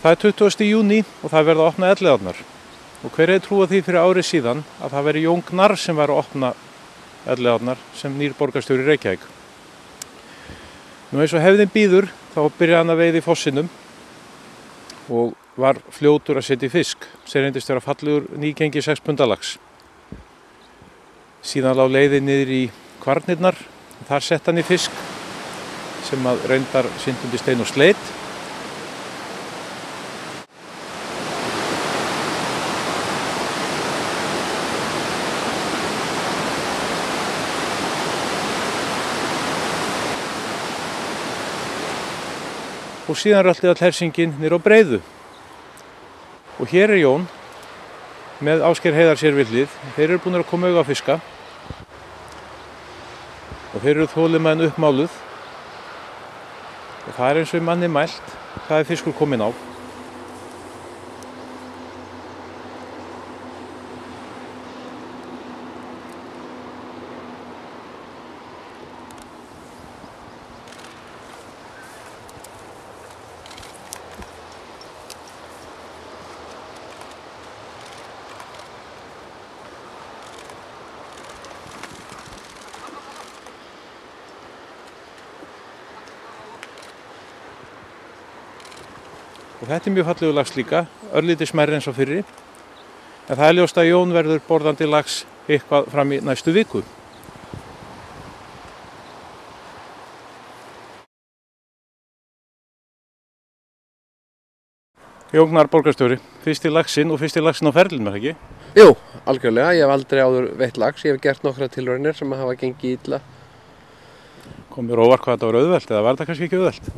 Það er 20. júní og það verða að opna Elliðaárnar. Og hver hefði trúað því fyrir ári síðan að það veri Jón Gnarr sem var að opna Elliðaárnar sem nýr borgarstjóri Reykjavík. Nú eins og hefðin býður þá byrjaði hann að veiða í fossinum og var fljótur að setja í fisk sem reyndist vera fallegur nýgengi 6 punda lax. Síðan lá leiðin niður í Kvarnirnar og þar sett hann í fisk sem að reyndar syndundi stein og sleit. Og síðan rölti all hersingin niður á Breiðu. Og hér er Jón með Ásgeir Heiðar sér við hlið. Þeir eru búin að koma auga á fiska. Og þeir eru þolinmæðin uppmáluð. Og það er eins og manni mælt. Það er fiskur kominn á. Og þetta er mjög fallegur lax líka, örlítið smærri eins og fyrri. En það er ljóst að Jón verður borðandi lax eitthvað fram í næstu viku. Jón Gnarr borgarstjóri, fyrsti laxinn og fyrsti laxinn á ferlinum, er það ekki? Jú, algjörlega. Ég hef aldrei áður veitt lax. Ég hef gert nokkra tilraunir sem hafa gengið illa. Kom mér óvart hvað þetta var auðvelt, eða var þetta kannski ekki auðvelt?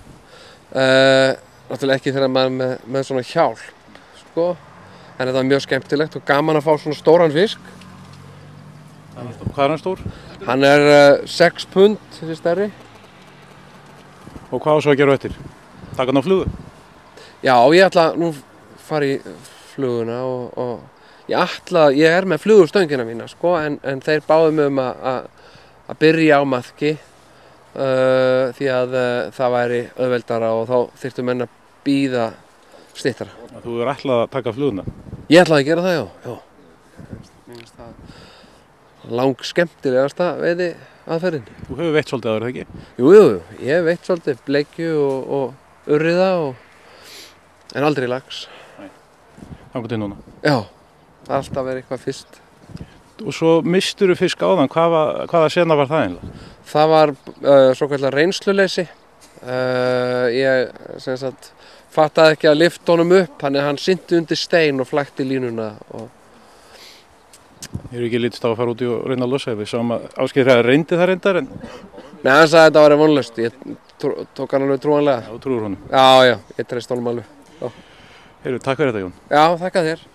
Náttúrulega ekki þegar maður með svona hjálp, sko. En þetta var mjög skemmtilegt og gaman að fá svona stóran fisk. Hvað er hann stór? Hann er 6 pund, þessi stærri. Og hvað á svo að gera eftir? Taka hann á flugu? Já, ég ætla nú fara í fluguna og ég er með flugustöngina mína, sko, en þeir báðu mig að byrja á maðki. Því að það væri auðveldara og þá þyrftu menn að bíða styttara. Þú er ætlað að taka fluguna? Ég ætlaði að gera það, já. Mér finnst það lang skemmtilegasta veiði aðferðin. Þú hefur veitt svolítið áður, ekki? Jú, ég hef veitt svolítið bleikju og urriða en aldrei lax. Nei, þangað til núna? Já, alltaf verið eitthvað fyrst. Og svo misturu fisk áðan, hvaða sena var það einlega? Það var svokallar reynsluleysi. Ég sem sagt fattaði ekki að lyfta honum upp, þannig að hann synti undir stein og flækti línuna. Ég er ekki lítist á að fara út í og reyna að losa ef við sáum að Ásgeir Heiðar reyndi það reyndar en... Nei, hann sagði að þetta var vonlaust. Ég tók hann alveg trúanlega. Já, trúir honum. Já, ég treysti honum alveg. Heyrðu, takk fyrir þetta, Jón. Já, þakka þér.